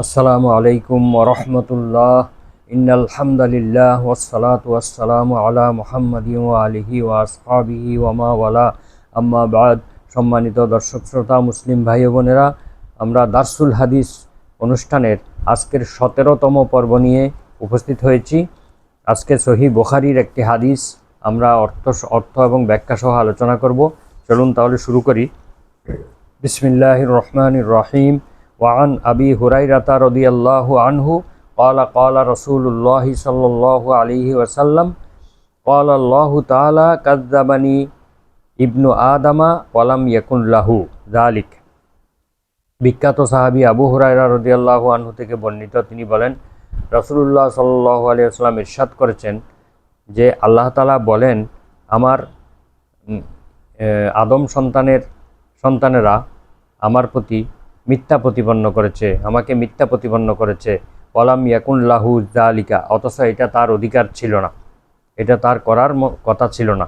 আসসালামু আলাইকুম ওরহমতুল্লাহ। ইন্নাল হামদুলিল্লাহ ওয়াসসালাতু ওয়াসসালামু আলা মুহাম্মাদিন ওয়া আলিহি ওয়া আসহাবিহি ওয়া মা ওয়ালা, আম্মা বাদ। সম্মানিত দর্শক শ্রোতা মুসলিম ভাই ও বোনেরা, আমরা দারসুল হাদিস অনুষ্ঠানের আজকের 17তম পর্ব নিয়ে উপস্থিত হয়েছি। আজকে সহিহ বুখারীর একটি হাদিস আমরা অর্থ এবং ব্যাখ্যা সহ আলোচনা করব। চলুন তাহলে শুরু করি। বিসমিল্লাহির রহমানির রহিম। ওয়ান আবি হুরাইরাতা রাদিয়াল্লাহু আনহু ক্বালা ক্বালা রাসূলুল্লাহি সাল্লাল্লাহু আলাইহি ওয়াসাল্লাম ক্বালা আল্লাহু তাআলা কাযযাবানি ইবনু আদামা ওয়ালাম ইয়াকুন লাহু যালিক। বিখ্যাত সাহাবী আবু হুরায়রা রাদিয়াল্লাহু আনহু থেকে বর্ণিত, তিনি বলেন, রাসূলুল্লাহ সাল্লাল্লাহু আলাইহি ওয়াসাল্লাম ইরশাদ করেছেন যে আল্লাহ তাআলা বলেন, আমার আদম সন্তানেরা আমার প্রতি মিথ্যা প্রতিপন্ন করেছে, আমাকে মিথ্যা প্রতিপন্ন করেছে। ওয়ালাম ইয়াকুন লাহু যালিকা, অথচ এটা তার অধিকার ছিল না, এটা তার করার কথা ছিল না।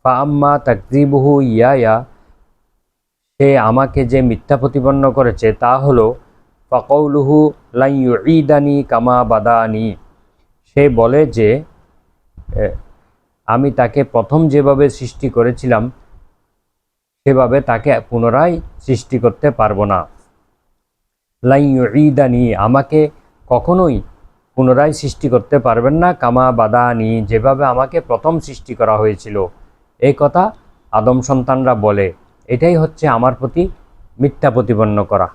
ফা আম্মা তাকযিবুহু ইয়া, সে আমাকে যে মিথ্যা প্রতিপন্ন করেছে তা হলো ফাকাউলুহু লাই ইউঈদানি কামা বাদানি, সে বলে যে আমি তাকে প্রথম যেভাবে সৃষ্টি করেছিলাম সেভাবে তাকে পুনরায় সৃষ্টি করতে পারবো না। লাই ইউঈদানি, আমাকে কখনোই পুনরায় সৃষ্টি করতে পারবেন না, কামা বাদানি, যেভাবে আমাকে প্রথম সৃষ্টি করা হয়েছিল। এই কথা আদম সন্তানরা বলে। এটাই হচ্ছে আমার প্রতি মিথ্যা প্রতিপন্ন করা।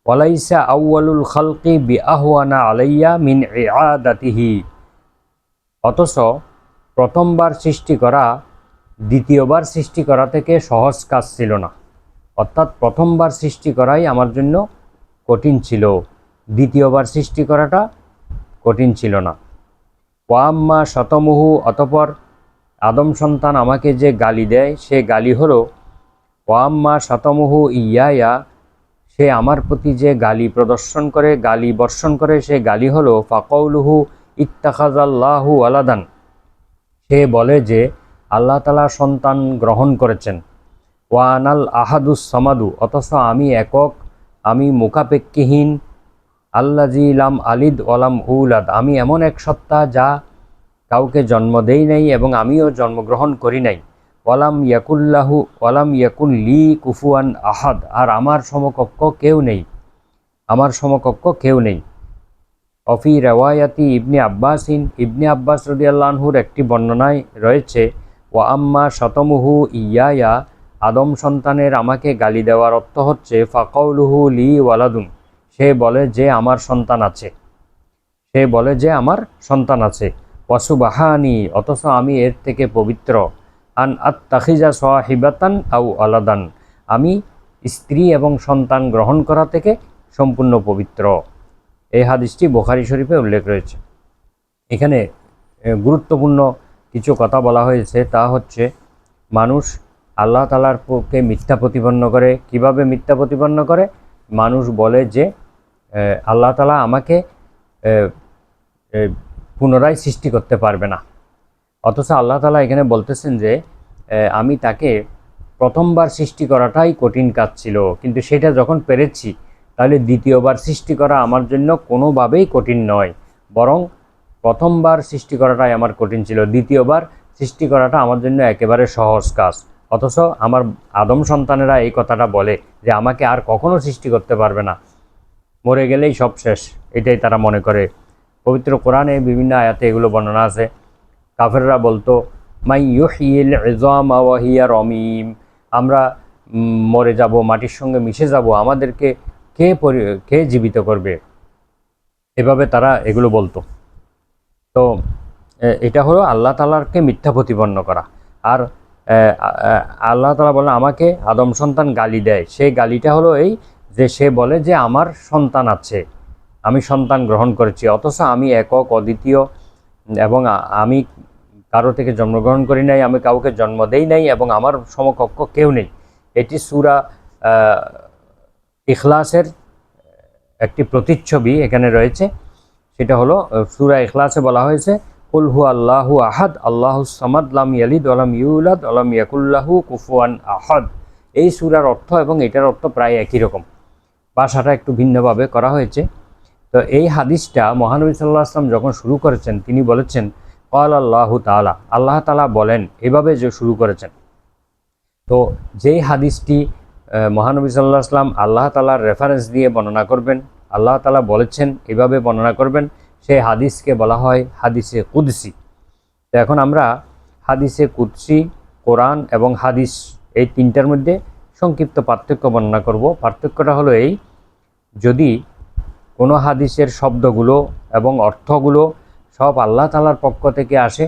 ওয়ালাইসা আউয়ালুল খালকি বিআহওয়ানা আলাইয়া মিন ইআদাতিহি, অথচ প্রথমবার সৃষ্টি করা দ্বিতীয়বার সৃষ্টি করা থেকে সহজ কাজ ছিল না। অর্থাৎ প্রথমবার সৃষ্টি করাই আমার জন্য কঠিন ছিল, দ্বিতীয়বার সৃষ্টি করাটা কঠিন ছিল না। ওয়াম্মা শতমুহু, অতপর আদম সন্তান আমাকে যে গালি দেয় সে গালি হলো ওয়াম্মা শতমুহু ইয়া, সে আমার প্রতি যে গালি প্রদর্শন করে, গালি বর্ষণ করে, সে গালি হলো ফাকাউলুহু ইত্তাখাযাল্লাহু ওয়ালাদান, সে বলে যে আল্লাহ তাআলা সন্তান গ্রহণ করেছেন। ওয়ানাল আহাদুস সামাদু, অথচ আমি একক, আমি মুখাপেক্ষীহীন। আল্লাযী লাম আলিদ ওয়ালাম উলাদ, আমি এমন এক সত্তা যা কাউকে জন্ম দেই নাই এবং আমিও জন্মগ্রহণ করি নাই। ওয়ালাম ইয়াকুন লি কুফুয়ান আহাদ, আর আমার সমকক্ষ কেউ নেই। অফি রেওয়ায়াতি ইবনে আব্বাস রাদিয়াল্লাহু আনহুর একটি বর্ণনায় রয়েছে, ওয়া আম্মা শতমুহু ইয়া, আদম সন্তানের আমাকে গালি দেওয়ার অর্থ হচ্ছে ফাকাউলুহু লি ওয়ালাদুন, সে বলে যে আমার সন্তান আছে। ওয়াসুবহানি, অথচ আমি এর থেকে পবিত্র। আন আত্তাখিজা সাহিবাতান আও আলাদান, আমি স্ত্রী এবং সন্তান গ্রহণ করা থেকে সম্পূর্ণ পবিত্র। এই হাদিসটি বুখারী শরীফে উল্লেখ রয়েছে। এখানে গুরুত্বপূর্ণ কিছু কথা বলা হয়েছে, তা হচ্ছে মানুষ আল্লাহ তাআলার পক্ষে মিথ্যা প্রতিপন্ন করে। কিভাবে মিথ্যা প্রতিপন্ন করে? মানুষ বলে যে আল্লাহ তাআলা আমাকে পুনরায় সৃষ্টি করতে পারবে না, অথচ আল্লাহ তাআলা এখানে বলতেছেন যে আমি তাকে প্রথমবার সৃষ্টি করাটাই কঠিন কাজ ছিল, কিন্তু সেটা যখন পেরেছি তাহলে দ্বিতীয়বার সৃষ্টি করা আমার জন্য কোনোভাবেই কঠিন নয়, বরং প্রথমবার সৃষ্টি করাটাই আমার কঠিন ছিল, দ্বিতীয়বার সৃষ্টি করাটা আমার জন্য একেবারে সহজ কাজ। অথচ আমার আদম সন্তানেরা এই কথাটা বলে যে আমাকে আর কখনো সৃষ্টি করতে পারবে না, মরে গেলেই সব শেষ, এটাই তারা মনে করে। পবিত্র কোরআনে বিভিন্ন আয়াতে এগুলো বর্ণনা আছে। কাফেররা বলতো মাই ইউহয়িল ইযামা ওয়া হিয়া রমিম, আমরা মরে যাব, মাটির সঙ্গে মিশে যাব, আমাদেরকে কে জীবিত করবে, এভাবে তারা এগুলো বলতো। তো এটা হলো আল্লাহ তাআলাকে মিথ্যা প্রতিপন্ন করা। আর আল্লাহ তাআলা বলেন আমাকে আদম সন্তান গালি দেয়, সেই গালিটা হলো এই যে সে বলে যে আমার সন্তান আছে, আমি সন্তান গ্রহণ করেছি, অথচ আমি একক অদ্বিতীয় এবং আমি কারো থেকে জন্মগ্রহণ করি নাই, আমি কাউকে জন্ম দেই নাই এবং আমার সমকক্ষ কেউ নেই। এটি সূরা ইখলাসের একটি প্রতিচ্ছবি এখানে রয়েছে। সেটা হলো সূরা ইখলাসে বলা হয়েছে কুল হু আল্লাহু আহাদ আল্লাহুস সামাদ লাম ইয়ালিদ ওয়ালাম ইউলাদ ওয়ালাম ইয়াকুল লাহু কুফুয়ান আহাদ। এই সূরার অর্থ এবং এটার অর্থ প্রায় একই রকম। ভাষাটা একটু ভিন্নভাবে করা হয়েছে। তো এই হাদিসটা মহানবী সাল্লাল্লাহু আলাইহি ওয়াসাল্লাম যখন শুরু করেছেন তিনি বলেছেন ক্বাল আল্লাহু তাআলা, আল্লাহ তাআলা বলেন, এভাবে যে শুরু করেছেন। তো যেই হাদিসটি মহানবী সাল্লাল্লাহু আলাইহি ওয়াসাল্লাম আল্লাহ তাআলার রেফারেন্স দিয়ে বর্ণনা করবেন, আল্লাহ তাআলা বলেছেন এভাবে বর্ণনা করবেন, সেই হাদিসকে বলা হয় হাদিসে কুদসি। তো এখন আমরা হাদিসে কুদসি, কোরআন এবং হাদিস এই তিনটার মধ্যে সংক্ষিপ্ত পার্থক্য বর্ণনা করব। পার্থক্যটা হলো এই, যদি কোনো হাদিসের শব্দগুলো এবং অর্থগুলো সব আল্লাহ তাআলার পক্ষ থেকে আসে,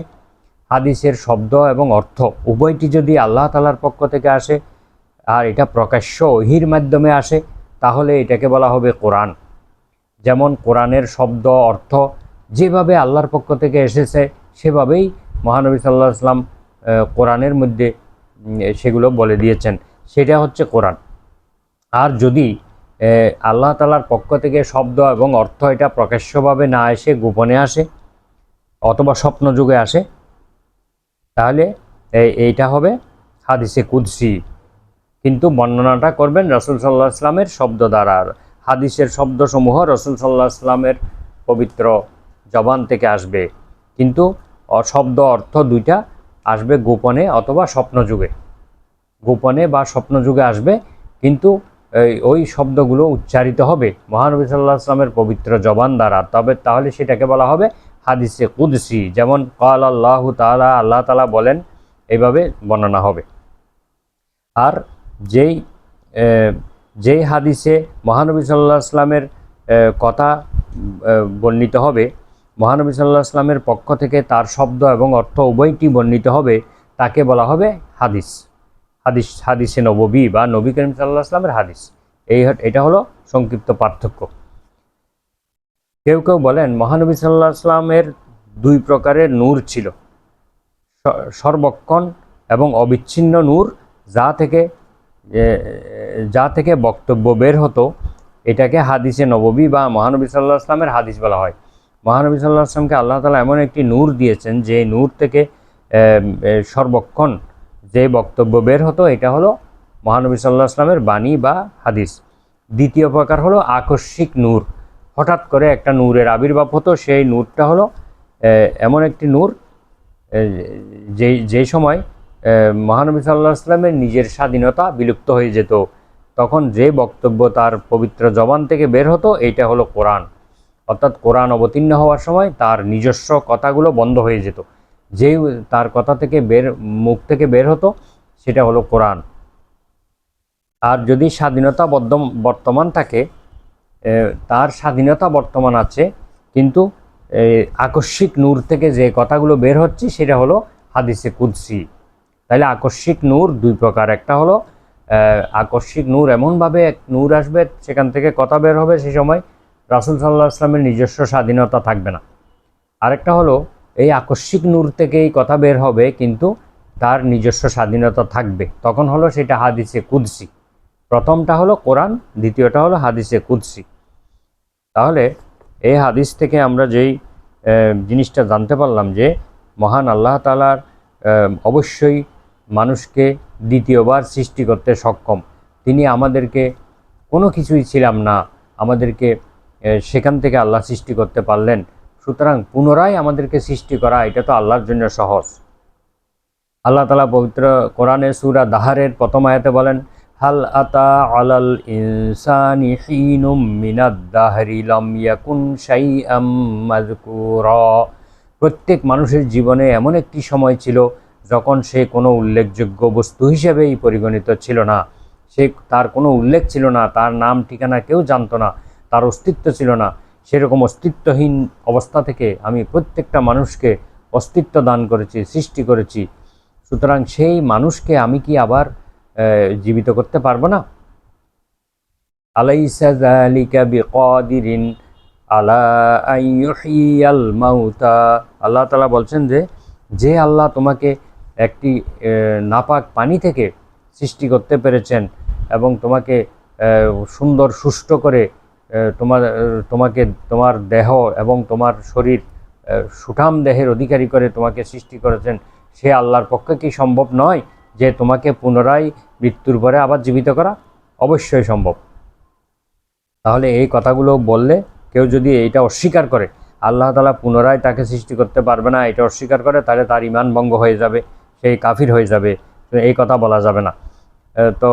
হাদিসের শব্দ এবং অর্থ উভয়টি যদি আল্লাহ তাআলার পক্ষ থেকে আসে আর এটা প্রকাশ্য ওহীর মাধ্যমে আসে, তাহলে এটাকে বলা হবে কোরআন। যেমন কোরআনের শব্দ অর্থ যেভাবে আল্লাহর পক্ষ থেকে এসেছে সেভাবেই মহানবী সাল্লাল্লাহু আলাইহি ওয়াসাল্লাম কোরআনের মধ্যে সেগুলো বলে দিয়েছেন, সেটা হচ্ছে কোরআন। আর যদি আল্লাহ তাআলার পক্ষ থেকে শব্দ এবং অর্থ এটা প্রকাশ্যভাবে না এসে গোপনে আসে অথবা স্বপ্ন যুগে আসে, তাহলে এইটা হবে হাদিসে কুদসি। কিন্তু বর্ণনাটা করবেন রাসূল সাল্লাল্লাহু আলাইহি ওয়াসাল্লামের শব্দ দ্বারা। হাদিসের শব্দসমূহ রাসূল সাল্লাল্লাহু আলাইহি ওয়াসাল্লামের পবিত্র জবান থেকে আসবে, কিন্তু শব্দ অর্থ দুইটা আসবে গোপনে অথবা স্বপ্নযুগে। গোপনে বা স্বপ্নযুগে আসবে, কিন্তু ওই শব্দগুলো উচ্চারিত হবে মহানবী সাল্লাল্লাহু আলাইহি ওয়াসাল্লামের পবিত্র জবান দ্বারা। তাহলে সেটাকে বলা হবে হাদিসে কুদসি। যেমন ক্বাল আল্লাহু তাআলা, আল্লাহ তাআলা বলেন, এইভাবে বর্ণনা হবে। আর যেই হাদিসে মহানবী সাল্লাল্লাহু আলাইহি ওয়াসাল্লামের কথা বর্ণিত হবে, মহানবী সাল্লাল্লাহু আলাইহি ওয়াসাল্লামের পক্ষ থেকে তার শব্দ এবং অর্থ উভয়টি বর্ণিত হবে, তাকে বলা হবে হাদিস। হাদিসে নববী বা নবী করিম সাল্লাল্লাহু আলাইহি ওয়াসাল্লামের হাদিস। এটা হলো সংক্ষিপ্ত পার্থক্য। কেউ কেউ বলেন মহানবী সাল্লাল্লাহু আলাইহি ওয়াসাল্লামের দুই প্রকারের নূর ছিল, সর্বক্ষণ এবং অবিচ্ছিন্ন নূর, যা থেকে বক্তব্য বের হতো, এটাকে হাদিসে নববী বা মহানবী সাল্লাল্লাহু আলাইহি ওয়াসাল্লামের হাদিস বলা হয়। মহানবী সাল্লাল্লাহু আলাইহি ওয়াসাল্লামকে আল্লাহ তাআলা এমন একটি নূর দিয়েছেন যে নূর থেকে সর্বক্ষণ যে বক্তব্য বের হতো, এটা হলো মহানবী সাল্লাল্লাহু আলাইহি ওয়াসাল্লামের বাণী বা হাদিস। দ্বিতীয় প্রকার হলো আকস্মিক নূর, হঠাৎ করে একটা নূরের আবির্ভাব হতো, সেই নূরটা হলো এমন একটি নূর যে সময় মহানবী সাল্লাল্লাহু আলাইহি ওয়াসাল্লামের নিজের স্বাধীনতা বিলুপ্ত হয়ে যেত, তখন যে বক্তব্য তার পবিত্র জবান থেকে বের হতো এইটা হলো কোরআন। অর্থাৎ কোরআন অবতীর্ণ হওয়ার সময় তার নিজস্ব কথাগুলো বন্ধ হয়ে যেত, যেই তার কথা থেকে মুখ থেকে বের হতো সেটা হলো কোরআন। আর যদি স্বাধীনতা বর্তমান থাকে, তার স্বাধীনতা বর্তমান আছে, কিন্তু আকস্মিক নূর থেকে যে কথাগুলো বের হচ্ছে সেটা হলো হাদিসে কুদসি। তাহলে আকস্মিক নূর দুই প্রকার, একটা হলো আকস্মিক নূর, এমনভাবে এক নূর আসবে সেখান থেকে কথা বের হবে, সে সময় রাসূল সাল্লাল্লাহু আলাইহি ওয়াসাল্লামের নিজস্ব স্বাধীনতা থাকবে না। আরেকটা হলো এই আকস্মিক নূর থেকেই কথা বের হবে কিন্তু তার নিজস্ব স্বাধীনতা থাকবে, তখন হলো সেটা হাদিসে কুদসি। প্রথমটা হলো কোরআন, দ্বিতীয়টা হলো হাদিসে কুদসি। তাহলে এই হাদিস থেকে আমরা যেই জিনিসটা জানতে পারলাম যে মহান আল্লাহ তাআলার অবশ্যই মানুষকে দ্বিতীয়বার সৃষ্টি করতে সক্ষম। তিনি আমাদেরকে কোনো কিছুই ছিলাম না, আমাদেরকে সেখান থেকে আল্লাহ সৃষ্টি করতে পারলেন। সুতরাং পুনরায় আমাদেরকে সৃষ্টি করা এটা তো আল্লাহর জন্য সহজ। আল্লাহ তাআলা পবিত্র কোরআনে সূরা দাহারের প্রথম আয়াতে বলেন, হাল আতা আলাল ইনসানি হিনুম মিনাদ দাহরি লাম ইয়াকুন শাইআম মাযকুরা। প্রত্যেক মানুষের জীবনে এমন একটি সময় ছিল যখন সে কোনো উল্লেখযোগ্য বস্তু হিসেবেই পরিগণিত ছিল না, তার কোনো উল্লেখ ছিল না, তার নাম ঠিকানা কেউ জানতো না, তার অস্তিত্ব ছিল না। সেরকম অস্তিত্বহীন অবস্থা থেকে আমি প্রত্যেকটা মানুষকে অস্তিত্ব দান করেছি, সৃষ্টি করেছি। সুতরাং সেই মানুষকে আমি কি আবার জীবিত করতে পারবো না? আলাইসা যালিকা বিকাদিরিন আলা আন ইউহয়িয়াল মাউতা। আল্লাহ তাআলা বলছেন যে আল্লাহ তোমাকে একটি নাপাক পানি থেকে সৃষ্টি করতে পেরেছেন এবং তোমাকে সুন্দর সুষ্ঠ করে তোমাকে তোমার দেহ এবং তোমার শরীর সুঠাম দেহের অধিকারী করে তোমাকে সৃষ্টি করেছেন, সে আল্লাহর পক্ষে কি সম্ভব নয় যে তোমাকে পুনরায় মৃত্যুর পরে আবার জীবিত করা? অবশ্যই সম্ভব। তাহলে এই কথাগুলো বললে কেউ যদি এইটা অস্বীকার করে, আল্লাহ তাআলা পুনরায় তাকে সৃষ্টি করতে পারবে না, এটা অস্বীকার করে, তাহলে তার ঈমান ভঙ্গ হয়ে যাবে, সেই কাফির হয়ে যাবে। তো এই কথা বলা যাবে না। তো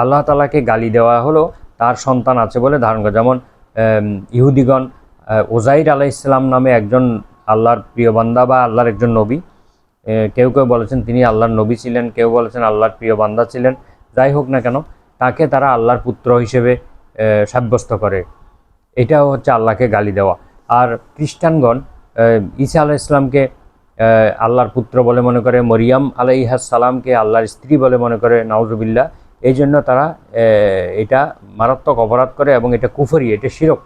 আল্লাহ তাআলাকে গালি দেওয়া হলো তার সন্তান আছে বলে ধারণ করে। যেমন ইহুদিগণ উজাইর আলাইহিস সালাম নামে একজন আল্লাহর প্রিয় বান্দা বা আল্লাহর একজন নবী, কেউ কেউ বলেছেন তিনি আল্লাহর নবী ছিলেন, কেউ বলেছেন আল্লাহর প্রিয় বান্দা ছিলেন। যাই হোক না কেন, তাকে তারা আল্লাহর পুত্র হিসেবে সাব্যস্ত করে। এটাও হচ্ছে আল্লাহকে গালি দেওয়া। আর খ্রিস্টানগণ ঈসা আলাইহিস সালামকে আল্লাহর পুত্র বলে মনে করে, মরিয়াম আলাইহাস সালামকে আল্লাহর স্ত্রী বলে মনে করে, নাউজুবিল্লাহ। এই জন্য তারা এটা মারাত্মক অপরাধ করে এবং এটা কুফরি, এটা শিরক।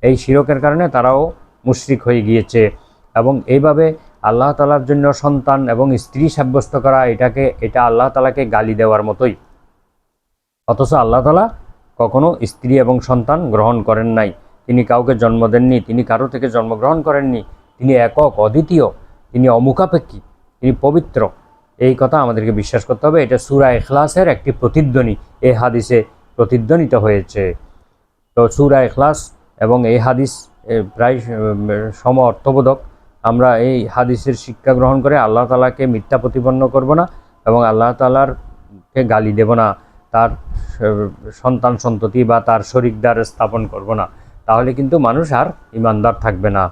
এই শিরকের কারণে তারাও মুশরিক হয়ে গিয়েছে। এবং এইভাবে আল্লাহ তাআলার জন্য সন্তান এবং স্ত্রী সাব্যস্ত করা, এটা আল্লাহ তাআলাকে গালি দেওয়ার মতোই। অথচ আল্লাহ তাআলা কখনো স্ত্রী এবং সন্তান গ্রহণ করেন নাই, তিনি কাউকে জন্ম দেননি, তিনি কারো থেকে জন্মগ্রহণ করেননি, তিনি একক, অদ্বিতীয়, তিনি অমুখাপেক্ষী, তিনি পবিত্র। এই কথা আমাদেরকে বিশ্বাস করতে হবে। এটা সূরা ইখলাসের একটি প্রতিধ্বনি এই হাদিসে প্রতিধ্বনিত হয়েছে। তো সূরা ইখলাস এবং এই হাদিস প্রায় সম অর্থবোধক। আমরা এই হাদিসের শিক্ষা গ্রহণ করে আল্লাহ তাআলাকে মিথ্যা প্রতিপন্ন করব না এবং আল্লাহ তাআলারকে গালি দেব না, তার সন্তান সন্ততি বা তার শরীকদার স্থাপন করব না। তাহলে কিন্তু মানুষ আর ঈমানদার থাকবে না।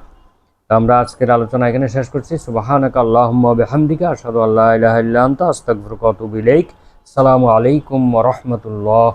তো আমরা আজকের আলোচনা এখানে শেষ করছি। সুবহানাকা আল্লাহুম্মা ওয়া বিহামদিকা আশহাদু আল্লা ইলাহা ইল্লা আনতা আস্তাগফিরুকা ওয়া আতুবু ইলাইক। আসসালামু আলাইকুম ওয়া রাহমাতুল্লাহ।